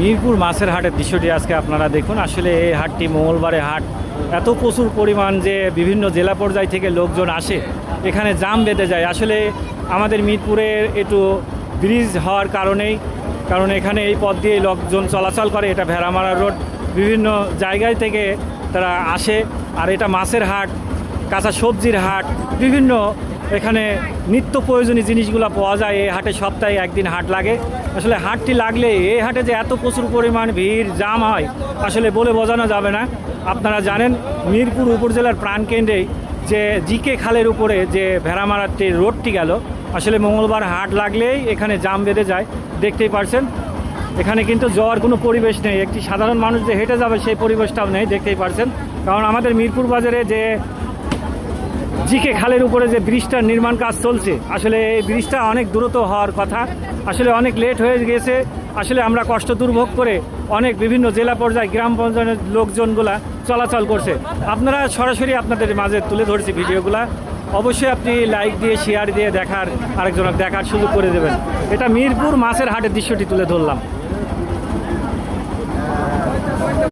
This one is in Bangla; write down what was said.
মিরপুর মাছের হাটের দৃশ্যটি আজকে আপনারা দেখুন। আসলে এই হাটটি মঙ্গলবারে হাট, এত প্রচুর পরিমাণ যে বিভিন্ন জেলা পর্যায় থেকে লোকজন আসে, এখানে জাম বেঁধে যায়। আসলে আমাদের মিরপুরের একটু ব্রিজ হওয়ার কারণেই, কারণ এখানে এই পথ দিয়ে লোকজন চলাচল করে, এটা ভেড়ামারা রোড, বিভিন্ন জায়গায় থেকে তারা আসে। আর এটা মাছের হাট, কাঁচা সবজির হাট, বিভিন্ন এখানে নিত্য প্রয়োজনীয় জিনিসগুলো পাওয়া যায়। এই হাটে সপ্তাহে একদিন হাট লাগে। আসলে হাটটি লাগলে এই হাটে যে এত প্রচুর পরিমাণ ভিড় জাম হয়, আসলে বলে বোঝানো যাবে না। আপনারা জানেন মিরপুর উপজেলার প্রাণকেন্দ্রেই যে জিকে খালের উপরে যে ভেড়ামারাতে রোডটি গেল, আসলে মঙ্গলবার হাট লাগলেই এখানে জাম বেঁধে যায়। দেখতেই পারছেন এখানে কিন্তু যাওয়ার কোনো পরিবেশ নেই, একটি সাধারণ মানুষ যে হেঁটে যাবে সেই পরিবেশটাও নেই, দেখতেই পারছেন। কারণ আমাদের মিরপুর বাজারে যে জিকে খালের উপরে যে ব্রিজটার নির্মাণ কাজ চলছে, আসলে এই ব্রিজটা অনেক দ্রুত হওয়ার কথা, আসলে অনেক লেট হয়ে গেছে। আসলে আমরা কষ্ট দুর্ভোগ করে অনেক বিভিন্ন জেলা পর্যায়ে গ্রাম পর্যায়ের লোকজনগুলা চলাচল করছে। আপনারা সরাসরি আপনাদের মাঝে তুলে ধরছি ভিডিওগুলা। অবশ্যই আপনি লাইক দিয়ে শেয়ার দিয়ে আরেকজনকে দেখার সুযোগ করে দেবেন। এটা মিরপুর মাছের হাটের দৃশ্যটি তুলে ধরলাম।